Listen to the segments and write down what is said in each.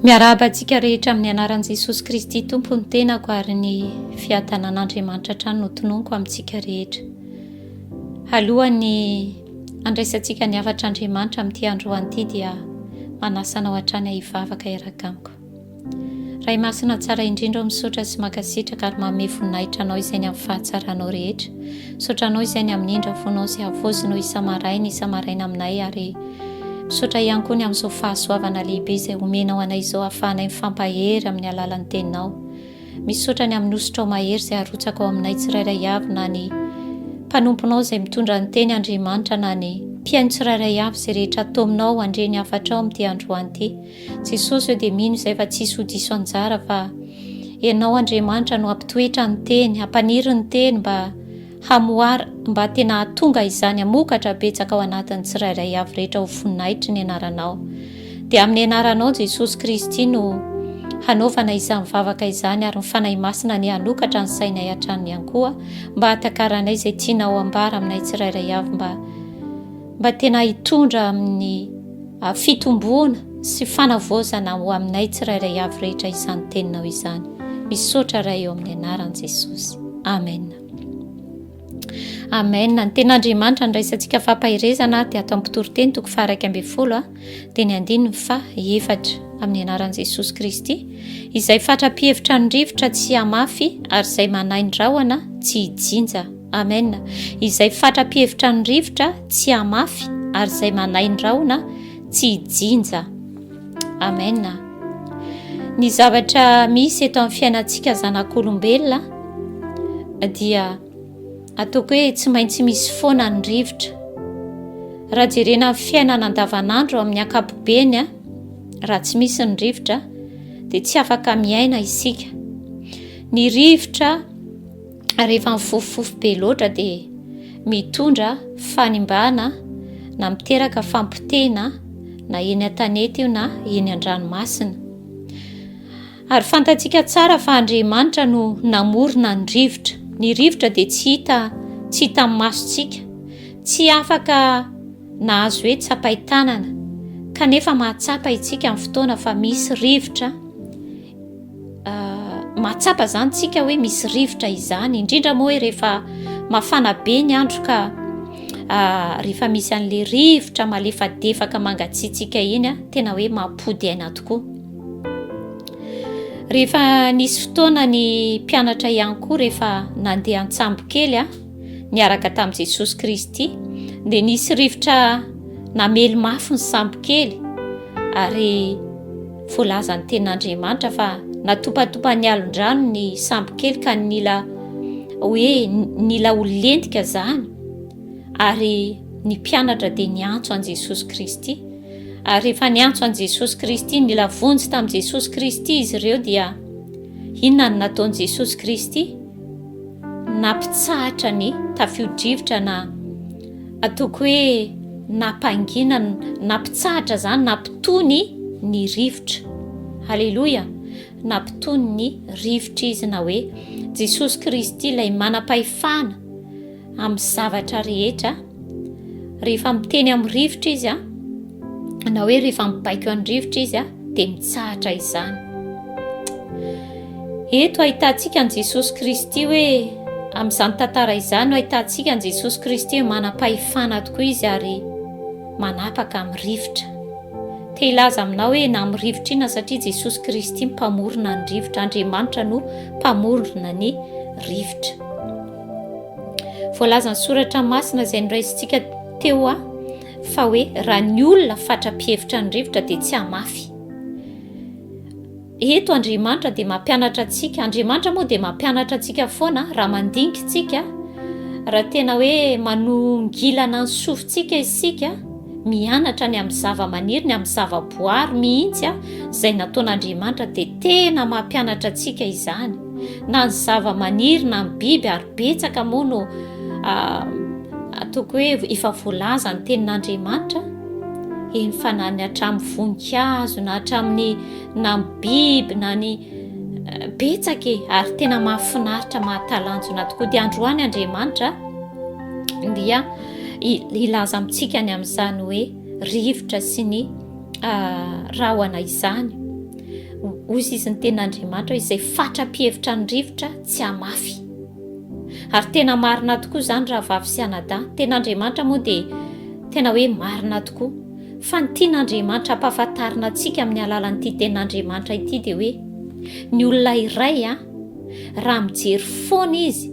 Miarahaba antsika rehetra amin'ny anaran'i Jesosy Kristy tompony tenako ary ny fiadanan'Andriamanitra hatrany no tononoko amintsika rehetra. Alohan'ny andraisantsika ny havatr'Andriamanitra amin'ity androan'ity dia manasanao hatrany hivavaka eraka amiko. Ray masina tsara indrindra misaotra sy makasitraka ary manome voninahitra anao izay ny amin'ny fahatsaranao rehetra. Misaotra anao izay ny amin'ny indra fonao sy havozinao isa-maraina aminay ary misaotra ihany koa ny amin'izao fahasoavana lehibe izay omenao anay izao ahafahanay mifampahery amin'ny alalan'ny teninao. Misaotra ny amin'ny osotrao mahery izay arotsaka ao aminay tsirairay avy na ny mpanomponao izay mitondra ny teny Andriamanitra na ny mpiaino tsirairay avy izay rehetra ataominao andre ny hafatrao amin'ity androan'ity. Jesosy eo dia mino izay fa tsisy ho diso anjara fa ianao Andriamanitra no ampitoetra ny teny, hampaniry ny teny mba hamoara mba tena tonga izany hamokatra betsaka ao anatin'ny tsirairay avy rehetra ho voninahitra ny anaranao. Dia amin'ny anaranao Jesosy Kristy no hanaovana izany vavaka izany ary mifanahy masina ny hanokatra ny sainay hatrany ihany koa mba hatakaranay izay tianao ambara aminay tsirairay avy mba tena hitondra amin'ny fitomboana sy fanavaozana ho aminay tsirairay avy rehetra izany teninao izany. Misaotra ray eo amin'ny anaran'i Jesosy. Amen. Amen. Ny ten'Andriamanitra niraisantsika fampahirezana dia atao Mpitoriteny toko 1:20 dia ny 9:7 amin'ny anaran'i Jesosy Kristy. Izay fatra-pihevitra ny rivotra tsy hamafy ary izay manahy ny rahona tsy hijinja. Amen. Izay fatra-pihevitra ny rivotra tsy hamafy ary izay manahy ny rahona tsy hijinja. Amen. Ny zavatra misy eto amin'ny fiainantsika zanak'olombelona dia ataoko hoe tsy maintsy misy foana ny rivotra. Raha jerena amin'ny fiainana andavanandro amin'ny ankapobeny raha tsy misy ny rivotra dia tsy afaka miaina isika. Ny rivotra rehefa mifofofofo be loatra dia mitondra fanimbana na miteraka fampitena na eny an-tanety io na eny an-dranomasina. Ary fantatsika tsara fa Andriamanitra no namorona ny rivotra. Ny rivotra dia tsy hita amin'ny masontsika, tsy afaka nahazo hoe tsapai-tanana, kanefa mahatsapa itsika amin'ny fotoana fa misy rivotra. Mahatsapa zany tsika hoe misy rivotra izany, indrindra moa hoe rehefa mafana be ny andro ka rehefa misy an'ilay rivotra malefadefaka mangatsiatsika iny tena hoe mampody aina tokoa. Rehefa nisy fotoana ny mpianatra ihany koa rehefa nandeha an-tsambo kely niaraka tamin'i Jesosy Kristy dia nisy rivotra namely mafy ny sambo kely ary voalaza ny tenin'Andriamanitra fa natopatopa ny alon-drano ny sambo kely ka nila ololentika zany ary ny mpianatra dia niantso an'i Jesosy Kristy. Ary rehefa niantso an'i Jesosy Kristy nila vonjy tamin'i Jesosy Kristy izy ireo dia inona no nataon'i Jesosy Kristy? Nampitsahatra ny tafio-drivotra na ataoko hoe nampangina, nampitsahatra zany, nampitony ny rivotra. Halleluja! Nampitony ny rivotra izy na hoe Jesosy Kristy ilay manam-pahefana amin'ny zavatra rehetra. Rehefa miteny amin'ny rivotra izy na hoe rehefa mibaiko amin'ny rivotra izy dia mitsahatra izany. Eto ahitantsika an'i Jesosy Kristy hoe amin'izany tantara izany no ahitantsika an'i Jesosy Kristy hoe manam-pahefana tokoa izy ary manapaka amin'ny rivotra. Te hilaza aminao hoe na amin'ny rivotra ina satria Jesosy Kristy mpamorona ny rivotra. Andriamanitra no mpamorona ny rivotra. Voalaza ny soratra masina izay noraisintsika teo fa hoe raha ny olona fatra-pihevitra ny rivotra dia tsy hamafy. Eto Andriamanitra dia mampianatra antsika. Andriamanitra moa dia mampianatra antsika foana raha mandinika tsika, raha tena hoe manongilana ny sofintsika isika, mianatra ny amin'ny zava-maniry, ny amin'ny zava-boary mihitsy izay nataon'Andriamanitra dia tena mampianatra antsika izany. Na ny zava-maniry na ny biby ary betsaka moa no ataoko hoe efa voalaza ny tenin'Andriamanitra eny fa na ny hatramin'ny voninkazo na hatramin'ny na ny biby na ny betsaka ary tena mahafinaritra mahatalanjona tokoa. Dia androany Andriamanitra dia ilaza amintsika ny amin'izany hoe rivotra sy ny rahona izany. ozy izy ny ten'Andriamanitra izay fatra-pihevitra ny rivotra tsy hamafy. Ary tena marina tokoa izany raha vavy sy anadahy. Ten'Andriamanitra moa dia tena hoe marina tokoa. Fa ny tian'Andriamanitra hampahafantarina antsika amin'ny alalan'ity ten'Andriamanitra ity dia hoe ny olona iray raha mijery foana izy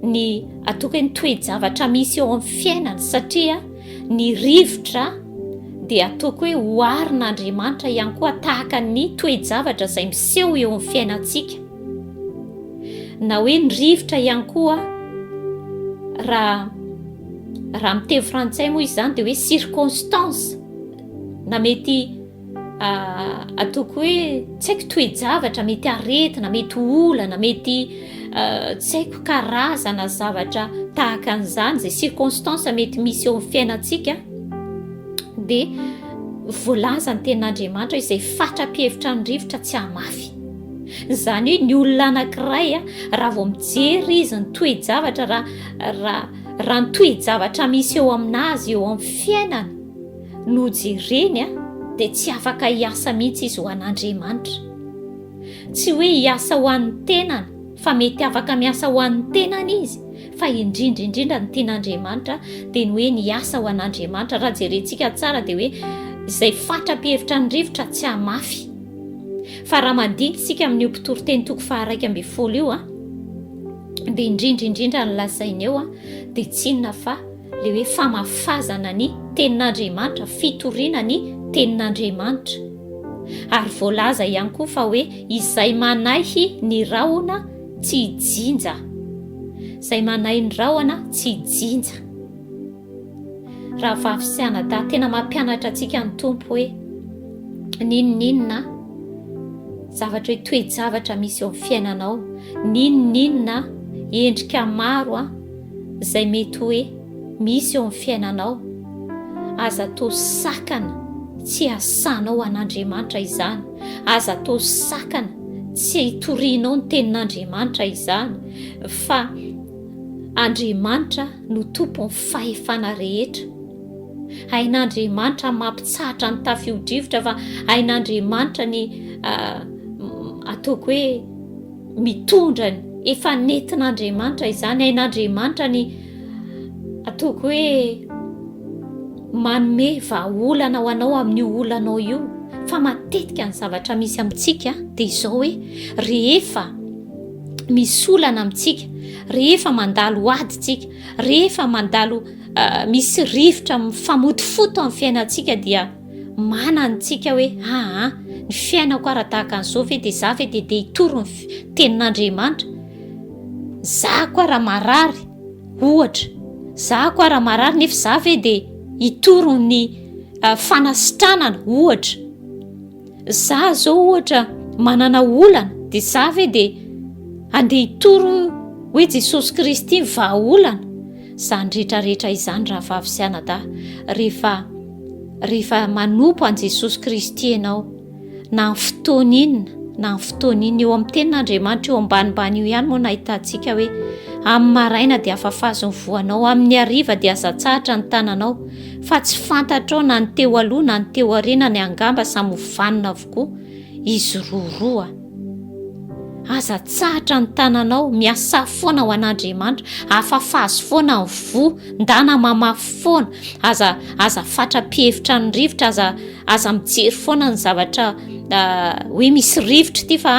ny atokany toejavatra misy eo amin'ny fiainany, satria ny rivotra dia ataoko hoe hoarin'Andriamanitra ihany koa tahaka ny toejavatra izay miseho eo amin'ny fiainantsika. Na hoe ny rivotra ihany koa raha miteny frantsay moa izany dia hoe circonstance, na mety ataoko hoe tsy haiko toejavatra, mety aretina, mety olana, mety tsy haiko karazana zavatra tahaka an'izany, izay circonstance mety misy eo amin'ny fiainantsika dia voalaza ny ten'Andriamanitra izay fatra-pihevitra ny rivotra tsy hamafy. Izany hoe ny olona anankiray raha vao mijery izy ny toejavatra, raha ny toejavatra misy eo aminazy eo amin'ny fiainany no jereny dia tsy afaka hiasa mihitsy izy ho an'Andriamanitra. Tsy hoe hiasa ho an'ny tenany, fa mety afaka miasa ho an'ny tenany izy, fa indrindra ny tian'Andriamanitra dia ny hoe ny asa ho an'Andriamanitra. Raha jerentsika tsara dia hoe izay fatra-pihevitra ny rivotra tsy hamafy. Fa raha mandinika isika amin'ny Mpitoriteny toko faha 1:20 io dia indrindra ny lazainy eo dia tsy inona fa le hoe famafazana ny tenin'Andriamanitra, fitoriana ny tenin'Andriamanitra. Ary voalaza ihany koa fa hoe izay manahy ny rahona tsy hijinja. Izay manahy ny rahona tsy hijinja. Raha vavy sy anadahy, tena mampianatra antsika ny Tompo hoe ninona zavatra hoe toejavatra misy eo amin'ny fiainanao, ninona endrika maro izay mety hoe misy eo amin'ny fiainanao, aza atao sakana tsy asanao an'Andriamanitra izany, aza atao sakana tsy hitorianao ny tenin'Andriamanitra izany, fa Andriamanitra no tompon'ny fahefana rehetra. Hain'Andriamanitra mampitsahatra ny tafio-drivotra, fa hain'Andriamanitra ny ataoko hoe mitondra ny efa nentin'Andriamanitra izany. Hain'Andriamanitra ny ataoko hoe manome vahaolana ho anao amin'ny olanao io. Fa matetika ny zavatra misy amintsika dia izao hoe rehefa misy olana amintsika, rehefa mandalo aditsika, rehefa mandalo misy rivotra mifamotifoto amin'ny fiainantsika dia manantsika hoe ny fiainako ara-tahaka an'izao ve dia za ve dia hitoro ny tenin'Andriamanitra. Za koa raha marary ohatra, za koa raha marary nefa za ve dia hitoro ny fanasitranana ohatra. Za zao ohatra manana olana dia za ve dia andeha hitoro hoe Jesosy Kristy ny vahaolana. Izany rehetrarehetra izany raha vavy sy anadahy, rehefa manompo an Jesosy Kristy ianao, na ny fotoana inona na ny fotoana inona eo amin'ny tenin'Andriamanitra eo ambanimbany io ihany moa nahitantsika hoe amin'ny maraina dia afafazo ny voanao, amin'ny hariva dia azatsahatra ny tananao, fa tsy fantatrao na ny teo aloha na ny teo aoriana ny angamba samy vanona avokoa izy roa. Azatsahatra ny tananao, miasa foana ho an'Andriamanitra, afafazo foana ny vo, ndana mamafy foana, aza fatra-pihevitra ny rivotra, aza mijery foana ny zavatra hoe misy rivotra ity, fa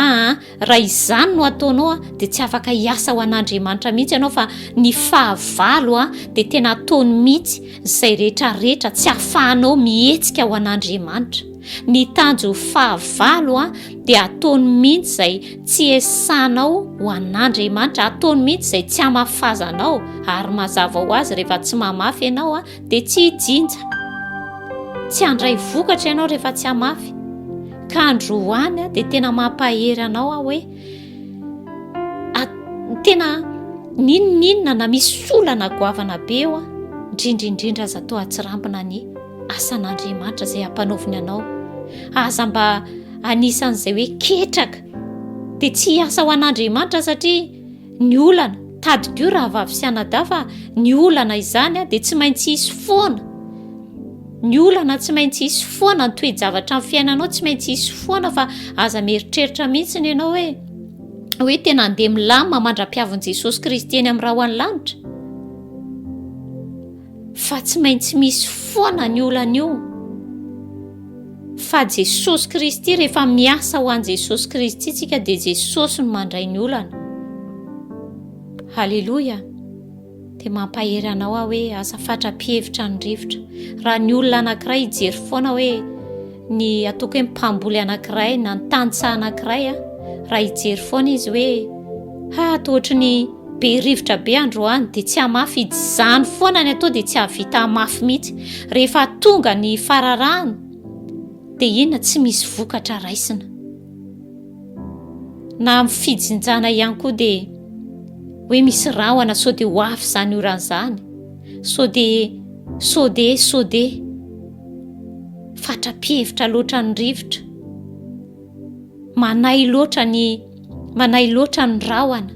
raha izany no ataonao dia tsy afaka hiasa ho an'Andriamanitra mihitsy ianao, fa ny fahavalo dia tena ataony mihitsy izay rehetrarehetra tsy ahafahanao mihetsika ho an'Andriamanitra. Ny tanjo fahavalo dia ataony mihitsy izay tsy esanao ho an'Andriamanitra, ataony mihitsy izay tsy hamafazanao, ary mazava ho azy rehefa tsy mamafy ianao dia tsy hijinja, tsy handray vokatra ianao rehefa tsy hamafy. Ka androany dia tena mampahery anao hoe tena ninona na misy olana goavana be eo indrindra aza atao atsirambina ny asan'Andriamanitra izay hampanaoviny anao. Aza mba anisan'izay hoe ketraka dia tsy hiasa ho an'Andriamanitra, satria ny olana tadidio raha vavy sy anadahy, fa ny olana izany dia tsy maintsy hisy foana. ny olana tsy maintsy hisy foana ny toejavatra amin'ny fiainanao, tsy maintsy hisy foana fa aza mieritreritra mihitsiny ianao hoe tena andeha milama mandra-piavin'i Jesosy Kristy eny amin'ny rahona lanitra. Fa tsy maintsy misy foana ny olana io. Fa Jesosy Kristy, rehefa miasa ho an'i Jesosy Kristy tsika dia Jesosy no mandray ny olana. Halleloja. Dia mampahery anao aho hoe Aza Fatra-Pihevitra Ny Rivotra. Raha ny olona anankiray hijery foana hoe ny ataoko hoe mpamboly anankiray na ny tantsaha anankiray, raha hijery foana izy hoe tohatra ny be rivotra be androany dia tsy hamafy, izany foana ny atao dia tsy havita hamafy mihitsy. Rehefa tonga ny fararahana dia inona tsy misy vokatra raisina. Na amin'ny fijinjana ihany koa dia hoe misy rahona sao dia ho avy izany oran'izany, sao dia fatra-pihevitra loatra ny rivotra, manahy loatra ny rahona.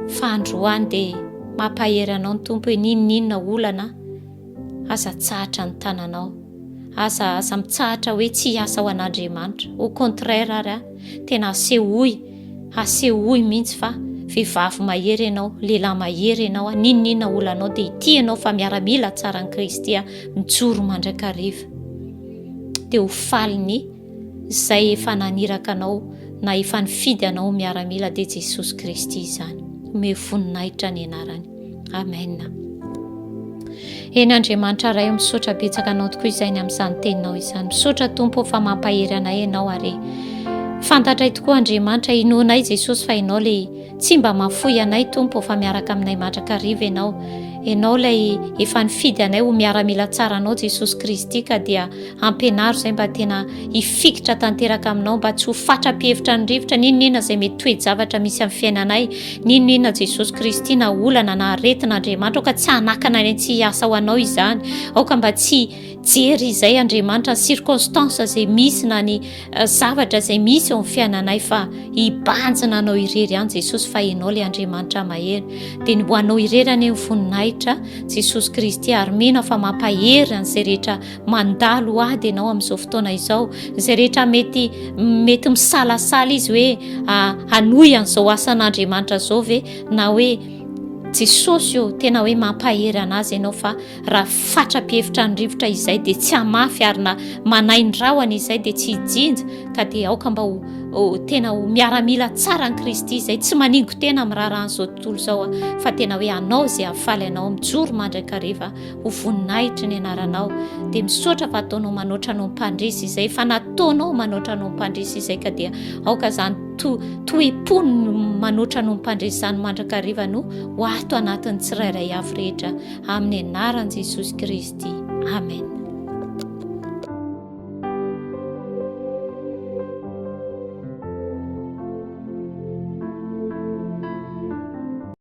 Fa androany dia mampahery anao ny Tompo hoe ninona olana aza tsahatra ny tananao, aza mitsahatra hoe tsy hiasa ho an'Andriamanitra. Au contraire ary tena asehoy mihitsy fa vehivavy mahery ianao, lehilahy mahery ianao, ninona olanao dia ity ianao fa miara-mila tsara an'i Kristy mijoro mandrakariva. Dia ho faliny izay efa naniraka anao na efa nifidy anao miara-mila dia Jesosy Kristy izany. Omeo voninahitra ny anarany. Amen. Eny Andriamanitra ray, misaotra betsaka anao tokoa izay amin'izany teninao izany. Misaotra Tompo fa mampahery anay ianao ary fantatray tokoa Andriamanitra inoanay Jesosy fa ianao ilay tsy mba mahafoy anay Tompo fa miaraka aminay mandrakariva ianao ilay efa nifidy anay ho miara-mila tsara anao Jesosy Kristy ka dia ampianaro izay mba tena hifikitra tanteraka aminao mba tsy ho fatra-pihevitra ny rivotra ninona izay mety toejavatra misy amin'ny fiainanay, ninona Jesosy Kristy na olana na aretin'Andriamanitra ka tsy hanakana ny tsy hiasa ho anao izany, aoka mba tsy jery izay Andriamanitra ny circonstance izay misy na ny zavatra izay misy eo amin'ny fiainanay fa hibanjina anao irery ihany Jesosy fa ianao ilay Andriamanitra mahery. Dia ny ho anao irery any amin'ny voninahitra Jesosy Kristy ary mino fa mampahery an'izay rehetra mandalo ady ianao amin'izao fotoana izao, izay rehetra mety misalasala izy hoe hanohy an'izao asan'Andriamanitra izao ve na hoe Jesosy io tena hoe mampahery anazy ianao fa raha fatra-pihevitra ny rivotra izay dia tsy hamafy ary na manahy ny rahona izay dia tsy hijinja ka dia aoka mba tena ho miara-mila tsara ny Kristy izay tsy maningo tena amin'ny raharan'izao tontolo izao fa tena hoe anao izay hafaly anao mijoro mandrakariva ho voninahitra ny anaranao. Dia misaotra fa ataonao manoatra anao mpandresy izay fa nataonao manoatra anao mpandresy izay ka dia aoka izany toepony manoatra anao mpandresy izany mandrakariva no ho ato anatin'ny tsirairay avy rehetra amin'ny anaran'i Jesosy Kristy. Amen.